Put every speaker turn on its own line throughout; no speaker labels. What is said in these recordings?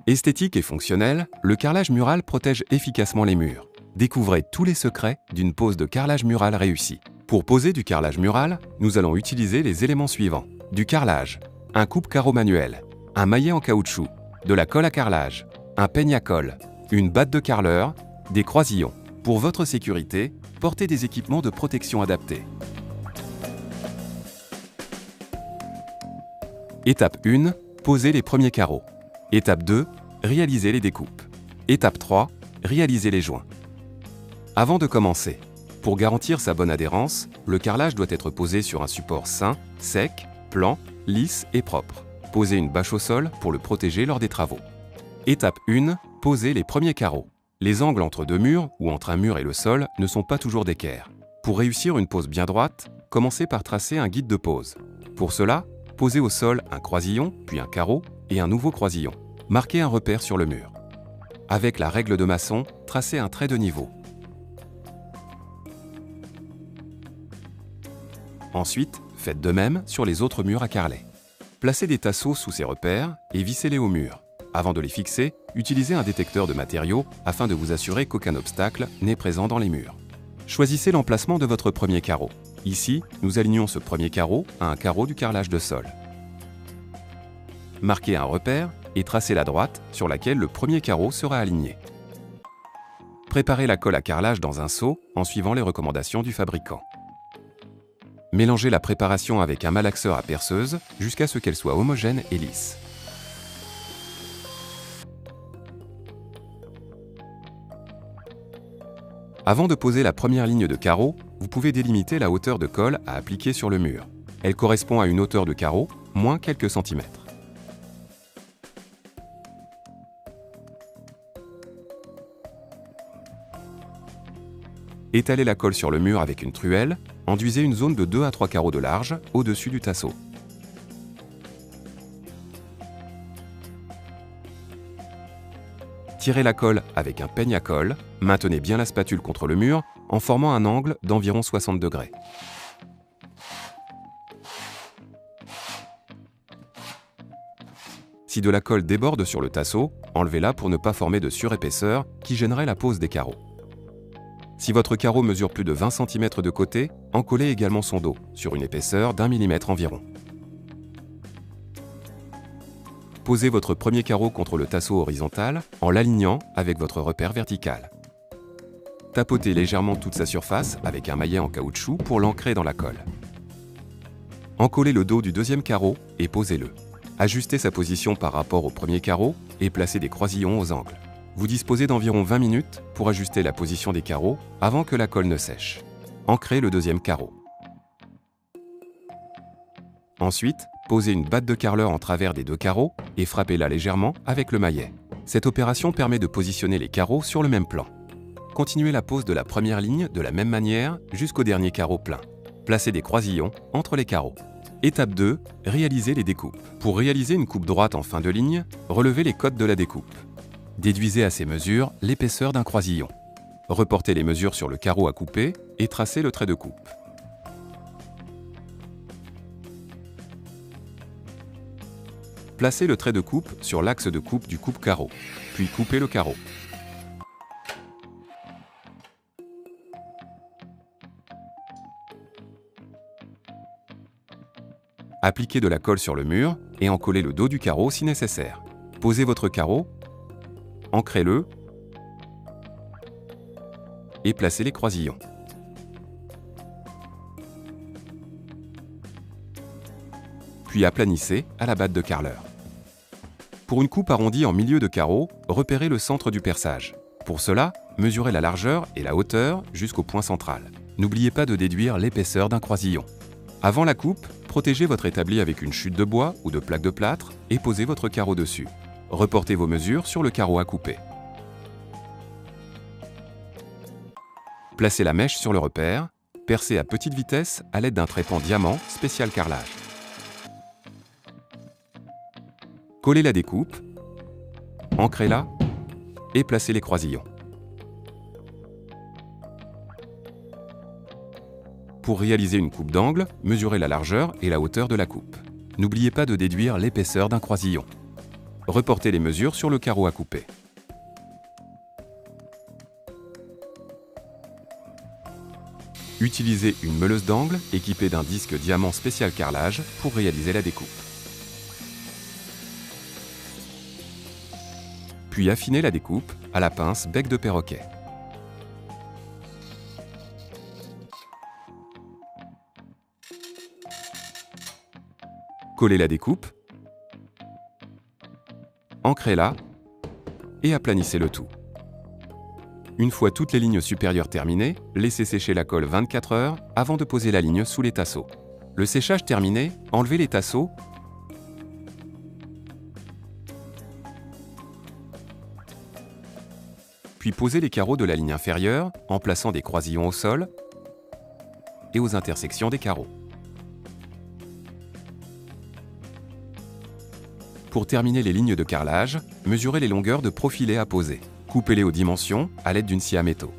Esthétique et fonctionnel, le carrelage mural protège efficacement les murs. Découvrez tous les secrets d'une pose de carrelage mural réussie. Pour poser du carrelage mural, nous allons utiliser les éléments suivants. Du carrelage, un coupe-carreau manuel, un maillet en caoutchouc, de la colle à carrelage, un peigne à colle, une batte de carreleur, des croisillons. Pour votre sécurité, portez des équipements de protection adaptés. Étape 1, posez les premiers carreaux. Étape 2, réalisez les découpes. Étape 3, réalisez les joints. Avant de commencer, pour garantir sa bonne adhérence, le carrelage doit être posé sur un support sain, sec, plan, lisse et propre. Posez une bâche au sol pour le protéger lors des travaux. Étape 1, posez les premiers carreaux. Les angles entre deux murs ou entre un mur et le sol ne sont pas toujours d'équerre. Pour réussir une pose bien droite, commencez par tracer un guide de pose. Pour cela, posez au sol un croisillon, puis un carreau et un nouveau croisillon. Marquez un repère sur le mur. Avec la règle de maçon, tracez un trait de niveau. Ensuite, faites de même sur les autres murs à carreler. Placez des tasseaux sous ces repères et vissez-les au mur. Avant de les fixer, utilisez un détecteur de matériaux afin de vous assurer qu'aucun obstacle n'est présent dans les murs. Choisissez l'emplacement de votre premier carreau. Ici, nous alignons ce premier carreau à un carreau du carrelage de sol. Marquez un repère et tracez la droite sur laquelle le premier carreau sera aligné. Préparez la colle à carrelage dans un seau en suivant les recommandations du fabricant. Mélangez la préparation avec un malaxeur à perceuse jusqu'à ce qu'elle soit homogène et lisse. Avant de poser la première ligne de carreaux, vous pouvez délimiter la hauteur de colle à appliquer sur le mur. Elle correspond à une hauteur de carreau, moins quelques centimètres. Étalez la colle sur le mur avec une truelle, enduisez une zone de 2 à 3 carreaux de large au-dessus du tasseau. Tirez la colle avec un peigne à colle, maintenez bien la spatule contre le mur en formant un angle d'environ 60 degrés. Si de la colle déborde sur le tasseau, enlevez-la pour ne pas former de surépaisseur qui gênerait la pose des carreaux. Si votre carreau mesure plus de 20 cm de côté, encollez également son dos, sur une épaisseur d'1 mm environ. Posez votre premier carreau contre le tasseau horizontal en l'alignant avec votre repère vertical. Tapotez légèrement toute sa surface avec un maillet en caoutchouc pour l'ancrer dans la colle. Encollez le dos du deuxième carreau et posez-le. Ajustez sa position par rapport au premier carreau et placez des croisillons aux angles. Vous disposez d'environ 20 minutes pour ajuster la position des carreaux avant que la colle ne sèche. Ancrez le deuxième carreau. Ensuite, posez une batte de carreleur en travers des deux carreaux et frappez-la légèrement avec le maillet. Cette opération permet de positionner les carreaux sur le même plan. Continuez la pose de la première ligne de la même manière jusqu'au dernier carreau plein. Placez des croisillons entre les carreaux. Étape 2, réalisez les découpes. Pour réaliser une coupe droite en fin de ligne, relevez les côtes de la découpe. Déduisez à ces mesures l'épaisseur d'un croisillon. Reportez les mesures sur le carreau à couper et tracez le trait de coupe. Placez le trait de coupe sur l'axe de coupe du coupe-carreau, puis coupez le carreau. Appliquez de la colle sur le mur et encollez le dos du carreau si nécessaire. Posez votre carreau, ancrez-le et placez les croisillons. Puis aplanissez à la batte de carreleur. Pour une coupe arrondie en milieu de carreau, repérez le centre du perçage. Pour cela, mesurez la largeur et la hauteur jusqu'au point central. N'oubliez pas de déduire l'épaisseur d'un croisillon. Avant la coupe, protégez votre établi avec une chute de bois ou de plaque de plâtre et posez votre carreau dessus. Reportez vos mesures sur le carreau à couper. Placez la mèche sur le repère, percez à petite vitesse à l'aide d'un trépan diamant spécial carrelage. Collez la découpe, ancrez-la et placez les croisillons. Pour réaliser une coupe d'angle, mesurez la largeur et la hauteur de la coupe. N'oubliez pas de déduire l'épaisseur d'un croisillon. Reportez les mesures sur le carreau à couper. Utilisez une meuleuse d'angle équipée d'un disque diamant spécial carrelage pour réaliser la découpe. Puis affinez la découpe à la pince bec de perroquet. Collez la découpe, ancrez-la et aplanissez le tout. Une fois toutes les lignes supérieures terminées, laissez sécher la colle 24 heures avant de poser la ligne sous les tasseaux. Le séchage terminé, enlevez les tasseaux puis posez les carreaux de la ligne inférieure en plaçant des croisillons au sol et aux intersections des carreaux. Pour terminer les lignes de carrelage, mesurez les longueurs de profilés à poser. Coupez-les aux dimensions à l'aide d'une scie à métaux.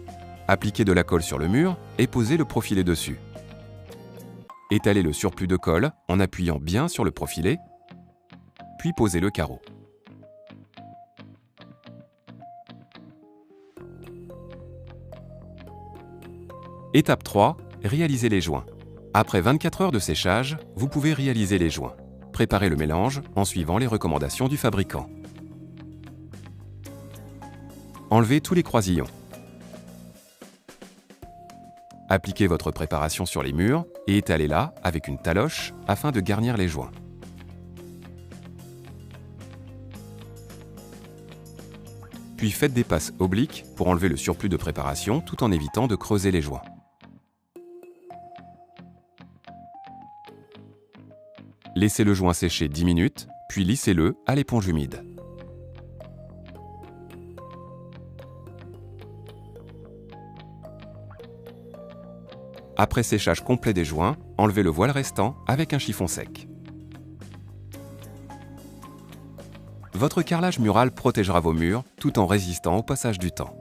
Appliquez de la colle sur le mur et posez le profilé dessus. Étalez le surplus de colle en appuyant bien sur le profilé, puis posez le carreau. Étape 3, réalisez les joints. Après 24 heures de séchage, vous pouvez réaliser les joints. Préparez le mélange en suivant les recommandations du fabricant. Enlevez tous les croisillons. Appliquez votre préparation sur les murs et étalez-la avec une taloche afin de garnir les joints. Puis faites des passes obliques pour enlever le surplus de préparation tout en évitant de creuser les joints. Laissez le joint sécher 10 minutes, puis lissez-le à l'éponge humide. Après séchage complet des joints, enlevez le voile restant avec un chiffon sec. Votre carrelage mural protégera vos murs tout en résistant au passage du temps.